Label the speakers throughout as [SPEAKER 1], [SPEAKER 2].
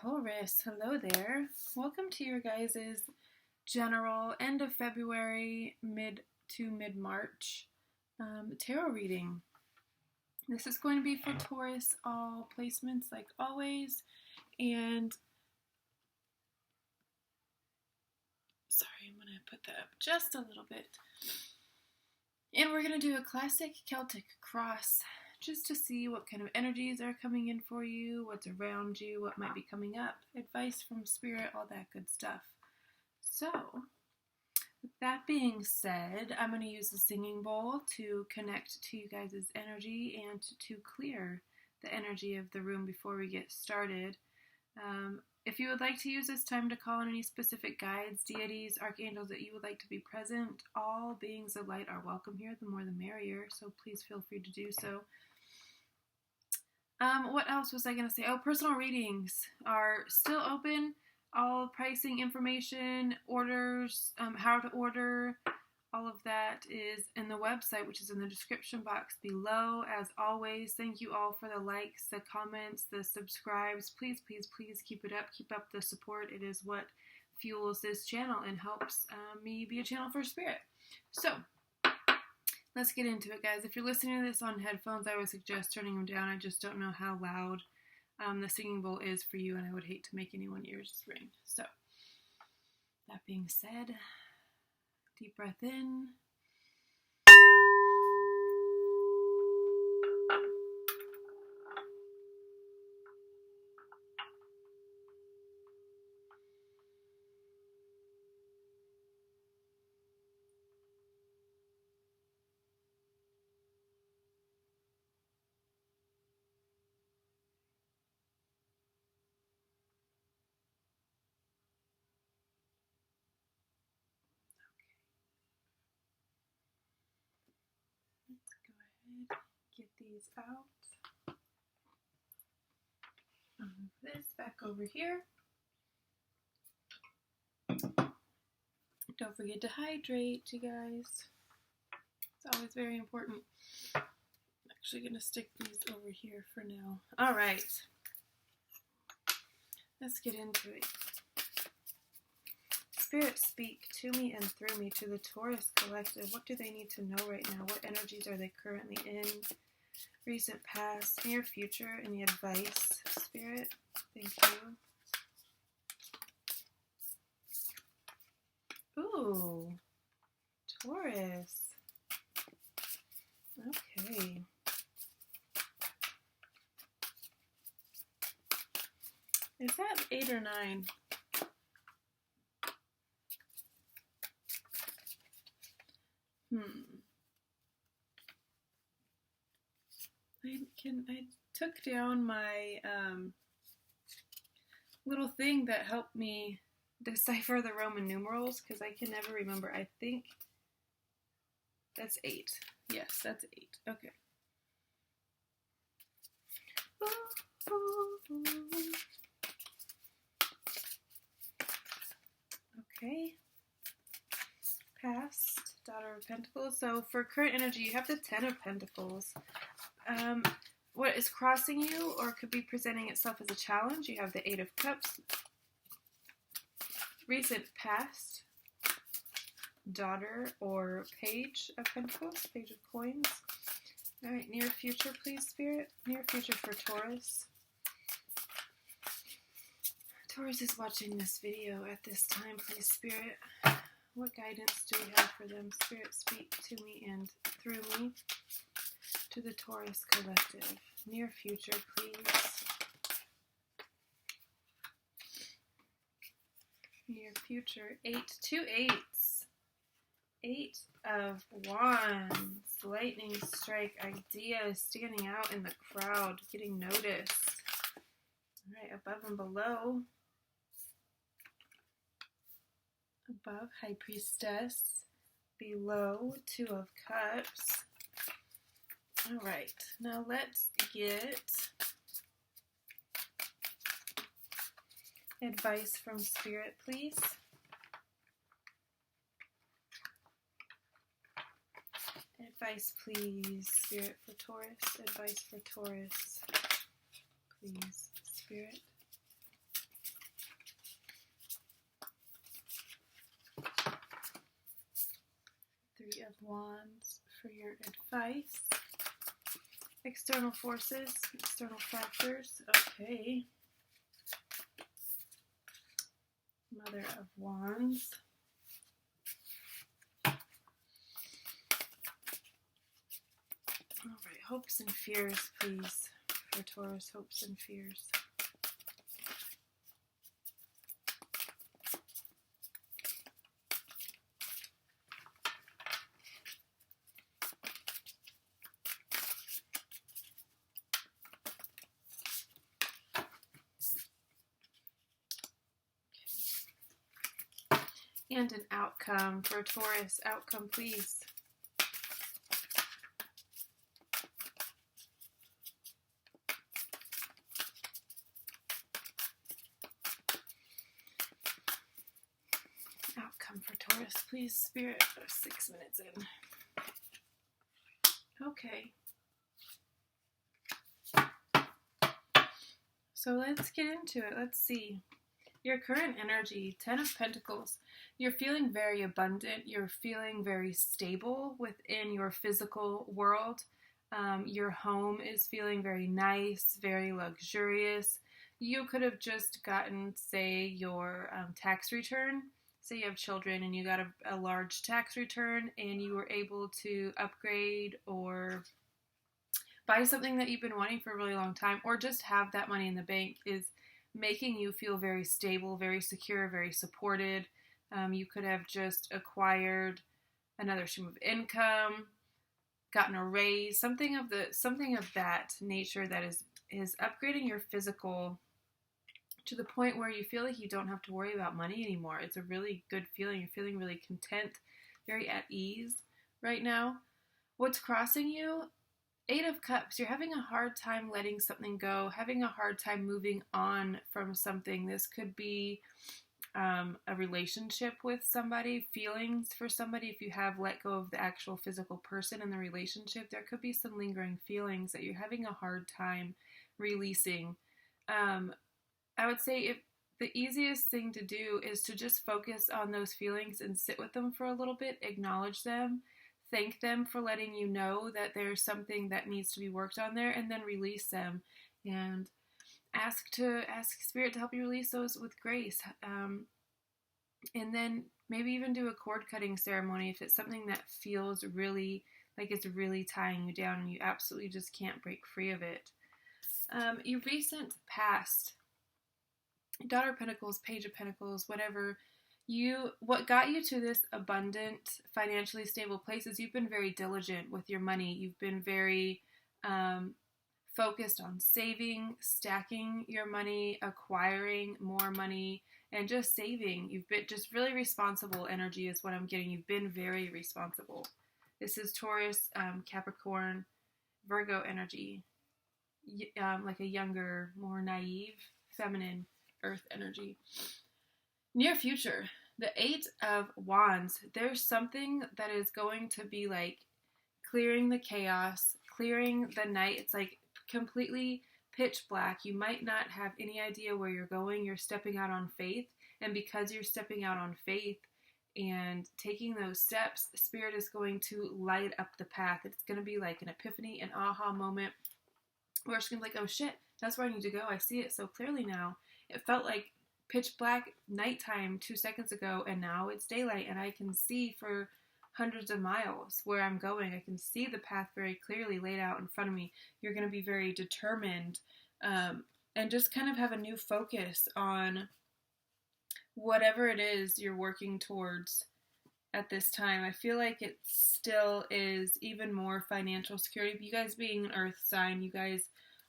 [SPEAKER 1] Taurus, hello there. Welcome to your guys' general end of February, mid to mid-March tarot reading. This is going to be for Taurus, all placements like always. And sorry, I'm going to put that up just a little bit. And we're going to do a classic Celtic cross just to see what kind of energies are coming in for you, what's around you, what might be coming up, advice from spirit, all that good stuff. So, with that being said, I'm going to use the singing bowl to connect to you guys' energy and to clear the energy of the room before we get started. If you would like to use this time to call on any specific guides, deities, archangels that you would like to be present, all beings of light are welcome here. The more the merrier, so please feel free to do so. What else was I going to say? Oh, personal readings are still open. All pricing information, orders, how to order, all of that is in the website, which is in the description box below. As always, thank you all for the likes, the comments, the subscribes. Please, please, please keep it up. Keep up the support. It is what fuels this channel and helps me be a channel for spirit. So, let's get into it, guys. If you're listening to this on headphones, I would suggest turning them down. I just don't know how loud the singing bowl is for you, and I would hate to make anyone's ears ring. So, that being said, deep breath in. Let's go ahead, get these out. Move this back over here. Don't forget to hydrate, you guys. It's always very important. I'm actually going to stick these over here for now. All right. Let's get into it. Spirit, speak to me and through me, to the Taurus collective. What do they need to know right now? What energies are they currently in? Recent past, near future, any advice? Spirit, thank you. Ooh, Taurus. Okay. Is that 8 or 9? I took down my little thing that helped me decipher the Roman numerals because I can never remember. I think that's 8. Yes, that's 8. Okay. Okay. Past, Daughter of Pentacles. So for current energy, you have the 10 of Pentacles. What is crossing you or could be presenting itself as a challenge? You have the 8 of Cups. Recent past, Daughter or Page of Pentacles, Page of Coins. All right, near future, please, Spirit. Near future for Taurus. Taurus is watching this video at this time, please, Spirit. What guidance do we have for them? Spirit, speak to me and through me. To the Taurus collective. Near future, please. Near future. 2 8s. 8 of Wands. Lightning strike. Ideas standing out in the crowd. Getting noticed. Alright, above and below. Above, High Priestess. Below, 2 of Cups. Alright, now let's get advice from Spirit, please. Advice, please, Spirit, for Taurus. Advice for Taurus, please, Spirit. Wands for your advice. External forces, external factors. Okay. Mother of Wands. All right, hopes and fears, please, for Taurus, hopes and fears. And an outcome for Taurus. Outcome, please. Outcome for Taurus, please, Spirit. 6 minutes in. Okay. So let's get into it. Let's see. Your current energy, 10 of Pentacles. You're feeling very abundant. You're feeling very stable within your physical world. Your home is feeling very nice, very luxurious. You could have just gotten, say, your tax return. Say you have children and you got a large tax return and you were able to upgrade or buy something that you've been wanting for a really long time, or just have that money in the bank is making you feel very stable, very secure, very supported. You could have just acquired another stream of income, gotten a raise, something of that nature that is upgrading your physical to the point where you feel like you don't have to worry about money anymore. It's a really good feeling. You're feeling really content, very at ease right now. What's crossing you? 8 of Cups. You're having a hard time letting something go, having a hard time moving on from something. This could be a relationship with somebody, feelings for somebody. If you have let go of the actual physical person in the relationship, there could be some lingering feelings that you're having a hard time releasing. I would say if the easiest thing to do is to just focus on those feelings and sit with them for a little bit, acknowledge them, thank them for letting you know that there's something that needs to be worked on there, and then release them and ask Spirit to help you release those with grace. And then maybe even do a cord cutting ceremony if it's something that feels really like it's really tying you down and you absolutely just can't break free of it. Your recent past, Daughter of Pentacles, Page of Pentacles, whatever, what got you to this abundant, financially stable place is you've been very diligent with your money. You've been very focused on saving, stacking your money, acquiring more money, and just saving. You've been just really responsible energy is what I'm getting. You've been very responsible. This is Taurus, Capricorn, Virgo energy, like a younger, more naive, feminine earth energy. Near future, the 8 of Wands, there's something that is going to be like clearing the chaos, clearing the night. It's like completely pitch black. You might not have any idea where you're going. You're stepping out on faith. And because you're stepping out on faith and taking those steps, Spirit is going to light up the path. It's going to be like an epiphany, an aha moment where it's going to be like, oh shit, that's where I need to go. I see it so clearly now. It felt like pitch black nighttime 2 seconds ago, and now it's daylight, and I can see for hundreds of miles where I'm going. I can see the path very clearly laid out in front of me. You're going to be very determined and just kind of have a new focus on whatever it is you're working towards at this time. I feel like it still is even more financial security. You guys being an earth sign, you guys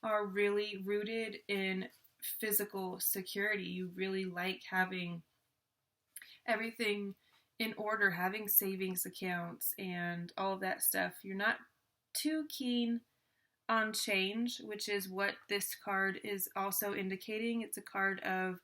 [SPEAKER 1] are really rooted in physical security. You really like having everything in order, having savings accounts and all of that stuff. You're not too keen on change, which is what this card is also indicating. It's a card of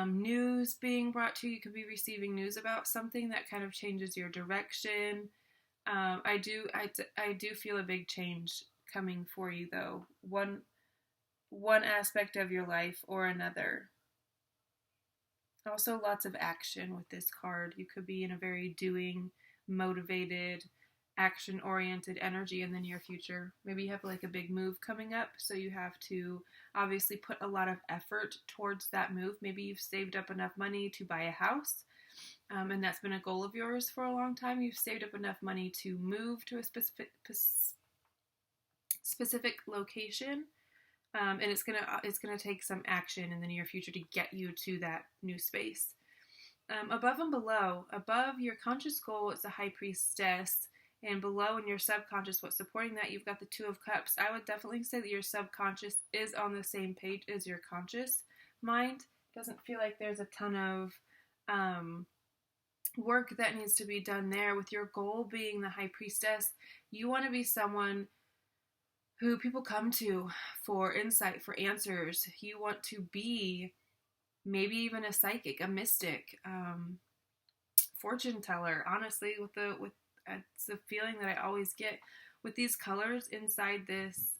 [SPEAKER 1] news being brought to you. You could be receiving news about something that kind of changes your direction. I do feel a big change coming for you, though. One aspect of your life or another. Also lots of action with this card. You could be in a very doing, motivated, action-oriented energy in the near future. Maybe you have like a big move coming up, so you have to obviously put a lot of effort towards that move. Maybe you've saved up enough money to buy a house, and that's been a goal of yours for a long time. You've saved up enough money to move to a specific location, and it's gonna take some action in the near future to get you to that new space. Above and below, above your conscious goal, it's a High Priestess, and below in your subconscious, what's supporting that, you've got the Two of Cups. I would definitely say that your subconscious is on the same page as your conscious mind. Doesn't feel like there's a ton of work that needs to be done there. With your goal being the High Priestess, you want to be someone who people come to for insight, for answers. You want to be maybe even a psychic, a mystic, fortune teller. Honestly, it's the feeling that I always get with these colors inside this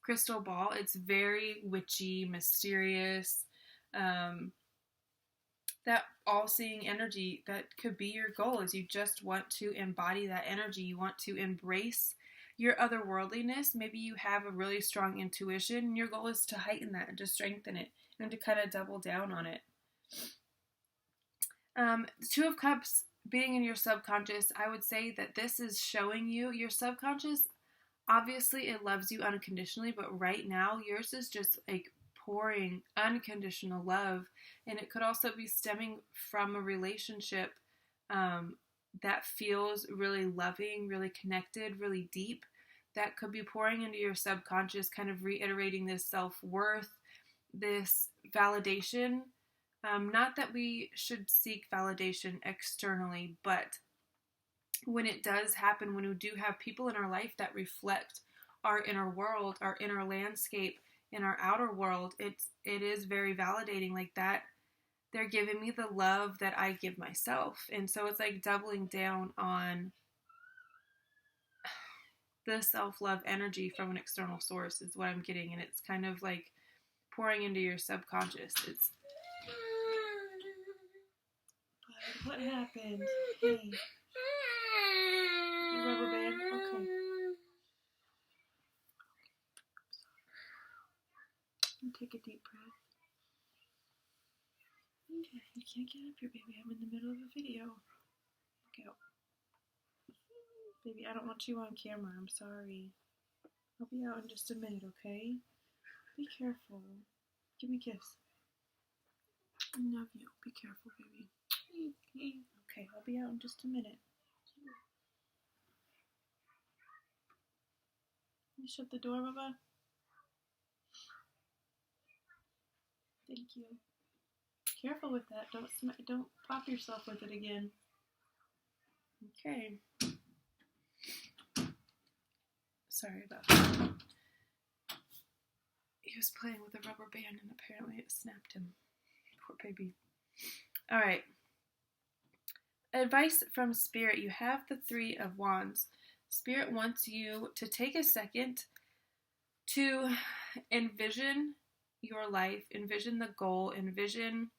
[SPEAKER 1] crystal ball. It's very witchy, mysterious, that all-seeing energy. That could be your goal, is you just want to embody that energy. You want to embrace your otherworldliness. Maybe you have a really strong intuition, and your goal is to heighten that and to strengthen it and to kind of double down on it. The Two of Cups being in your subconscious, I would say that this is showing you your subconscious. Obviously, it loves you unconditionally, but right now, yours is just like pouring unconditional love. And it could also be stemming from a relationship that feels really loving, really connected, really deep. That could be pouring into your subconscious, kind of reiterating this self-worth, this validation. Not that we should seek validation externally, but when it does happen, when we do have people in our life that reflect our inner world, our inner landscape, in our outer world, it is very validating. Like that, they're giving me the love that I give myself. And so it's like doubling down on the self-love energy from an external source is what I'm getting. And it's kind of like pouring into your subconscious. What happened? Hey. Rubber band? Okay. Take a deep breath. Okay, you can't get up here, baby. I'm in the middle of a video. Look out. Baby, I don't want you on camera. I'm sorry. I'll be out in just a minute, okay? Be careful. Give me a kiss. I love you. Be careful, baby. Okay, I'll be out in just a minute. You shut the door, Baba? Thank you. Careful with that. Don't pop yourself with it again. Okay. Sorry about that. He was playing with a rubber band and apparently it snapped him. Poor baby. All right. Advice from Spirit. You have the Three of Wands. Spirit wants you to take a second to envision your life, envision the goal, envision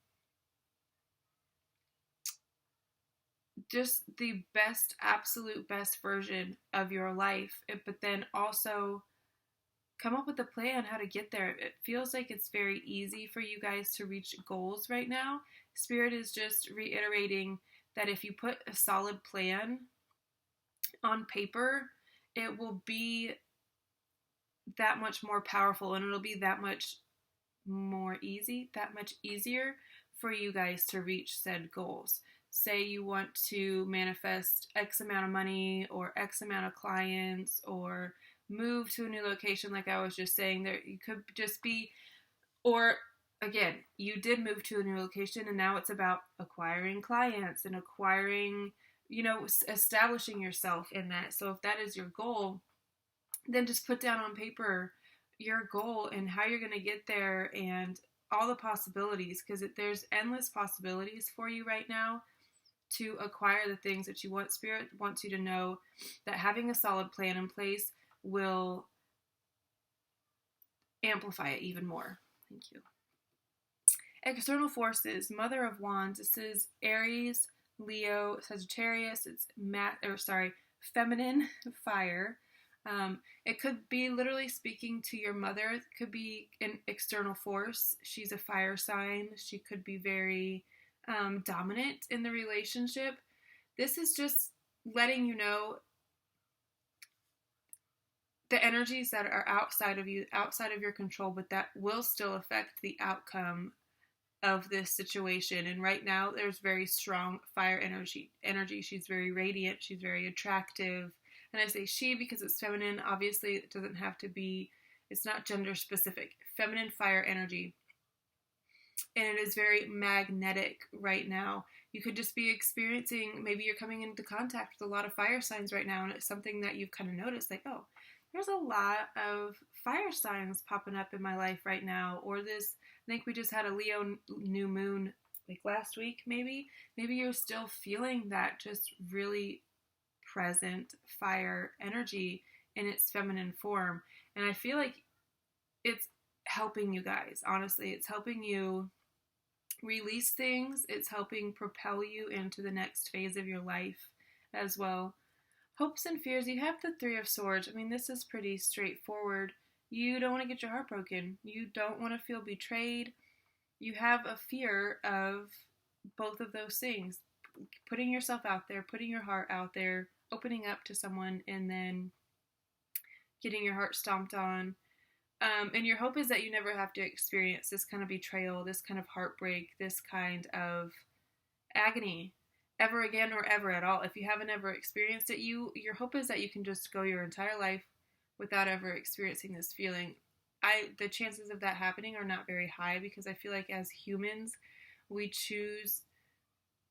[SPEAKER 1] just the best, absolute best version of your life, but then also come up with a plan how to get there. It feels like it's very easy for you guys to reach goals right now. Spirit is just reiterating that if you put a solid plan on paper, it will be that much more powerful, and it'll be that much easier for you guys to reach said goals. Say you want to manifest X amount of money or X amount of clients or move to a new location, like I was just saying, there you could just be, or again, you did move to a new location and now it's about acquiring clients and acquiring, establishing yourself in that. So if that is your goal, then just put down on paper your goal and how you're going to get there and all the possibilities, because there's endless possibilities for you right now to acquire the things that you want. Spirit wants you to know that having a solid plan in place will amplify it even more. Thank you. External forces, Mother of Wands. This is Aries, Leo, Sagittarius. It's feminine fire. It could be literally speaking to your mother. It could be an external force. She's a fire sign. She could be very dominant in the relationship. This is just letting you know the energies that are outside of you, outside of your control, but that will still affect the outcome of this situation. And right now there's very strong fire energy. She's very radiant. She's very attractive. And I say she because it's feminine. Obviously, it doesn't have to be, it's not gender specific. Feminine fire energy. And it is very magnetic right now. You could just be experiencing, maybe you're coming into contact with a lot of fire signs right now, and it's something that you've kind of noticed, like, oh, there's a lot of fire signs popping up in my life right now. Or this, I think we just had a Leo new moon like last week, maybe. Maybe you're still feeling that just really present fire energy in its feminine form. And I feel like it's helping you guys, honestly. It's helping you release things. It's helping propel you into the next phase of your life as well. Hopes and fears. You have the Three of Swords. I mean, this is pretty straightforward. You don't want to get your heart broken. You don't want to feel betrayed. You have a fear of both of those things. Putting yourself out there, putting your heart out there, opening up to someone, and then getting your heart stomped on. And your hope is that you never have to experience this kind of betrayal, this kind of heartbreak, this kind of agony ever again or ever at all. If you haven't ever experienced it, your hope is that you can just go your entire life without ever experiencing this feeling. The chances of that happening are not very high, because I feel like as humans, we choose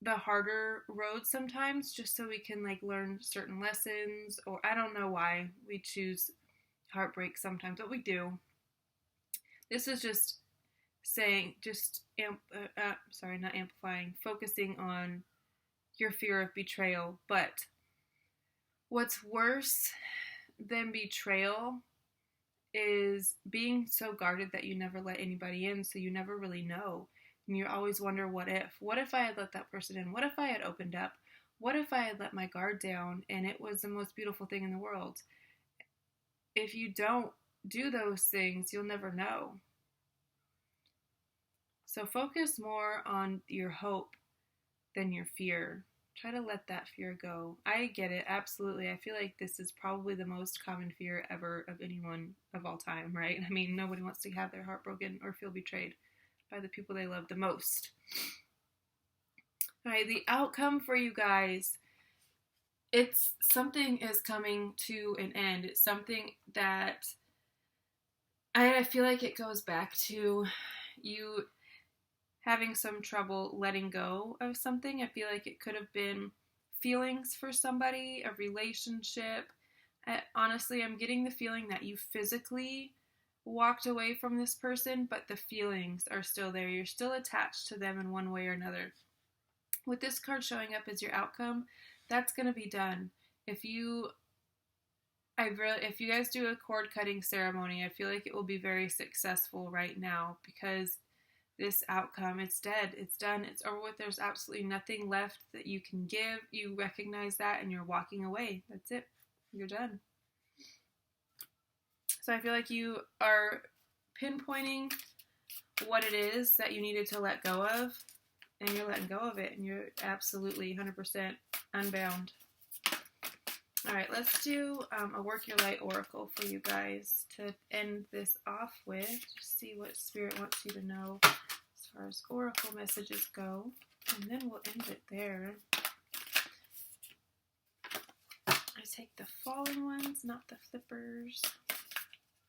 [SPEAKER 1] the harder road sometimes just so we can like learn certain lessons, or I don't know why we choose heartbreak sometimes, but we do. This is just saying, not amplifying, focusing on your fear of betrayal. But what's worse than betrayal is being so guarded that you never let anybody in, so you never really know. And you always wonder, what if? What if I had let that person in? What if I had opened up? What if I had let my guard down and it was the most beautiful thing in the world? If you don't do those things, you'll never know. So focus more on your hope than your fear. Try to let that fear go. I get it, absolutely. I feel like this is probably the most common fear ever of anyone of all time, right? I mean, nobody wants to have their heart broken or feel betrayed by the people they love the most. All right, the outcome for you guys, it's something is coming to an end. It's something that I feel like it goes back to you having some trouble letting go of something. I feel like it could have been feelings for somebody, a relationship. Honestly, I'm getting the feeling that you physically walked away from this person, but the feelings are still there. You're still attached to them in one way or another. With this card showing up as your outcome, that's going to be done. If you guys do a cord cutting ceremony, I feel like it will be very successful right now, because this outcome, it's dead, it's done, it's over with. There's absolutely nothing left that you can give. You recognize that and you're walking away. That's it. You're done. So I feel like you are pinpointing what it is that you needed to let go of, and you're letting go of it, and you're absolutely 100% unbound. All right, let's do a Work Your Light Oracle for you guys to end this off with. Just see what Spirit wants you to know as far as Oracle messages go, and then we'll end it there. I take the falling ones, not the flippers.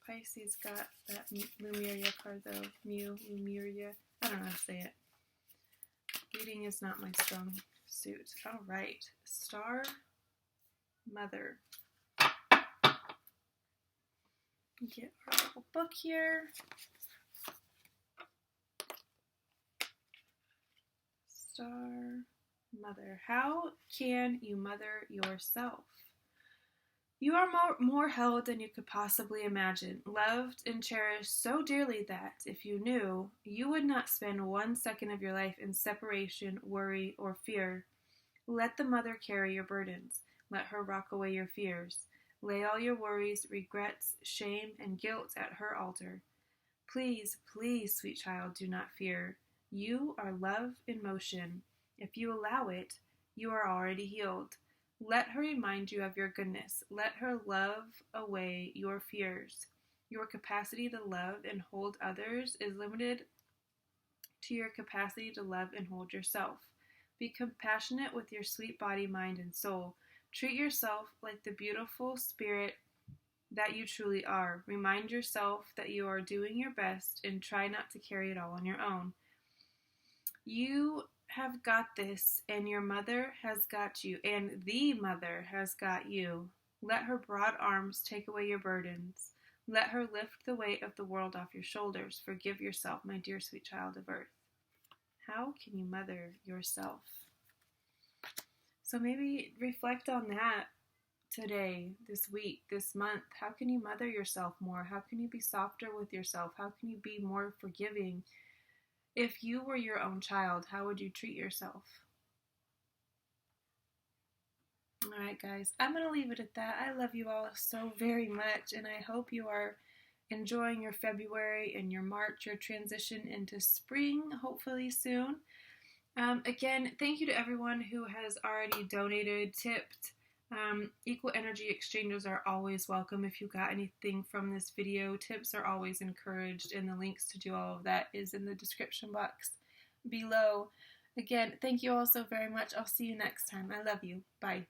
[SPEAKER 1] Pisces got that Lemuria card though. Lemuria. I don't know how to say it. Reading is not my strong suit. All right, Star Mother. Get our little book here. Star Mother. How can you mother yourself? You are more held than you could possibly imagine, loved and cherished so dearly that, if you knew, you would not spend 1 second of your life in separation, worry, or fear. Let the mother carry your burdens. Let her rock away your fears. Lay all your worries, regrets, shame, and guilt at her altar. Please, please, sweet child, do not fear. You are love in motion. If you allow it, you are already healed. Let her remind you of your goodness. Let her love away your fears. Your capacity to love and hold others is limited to your capacity to love and hold yourself. Be compassionate with your sweet body, mind, and soul. Treat yourself like the beautiful spirit that you truly are. Remind yourself that you are doing your best and try not to carry it all on your own. You have got this, and your mother has got you, and the mother has got you. Let her broad arms take away your burdens. Let her lift the weight of the world off your shoulders. Forgive yourself, my dear sweet child of earth. How can you mother yourself? So maybe reflect on that today, this week, this month. How can you mother yourself more? How can you be softer with yourself? How can you be more forgiving? If you were your own child, how would you treat yourself? All right, guys, I'm going to leave it at that. I love you all so very much, and I hope you are enjoying your February and your March, your transition into spring, hopefully soon. Again, thank you to everyone who has already donated, tipped. Equal energy exchanges are always welcome. If you got anything from this video, tips are always encouraged, and the links to do all of that is in the description box below. Again, thank you all so very much. I'll see you next time. I love you. Bye.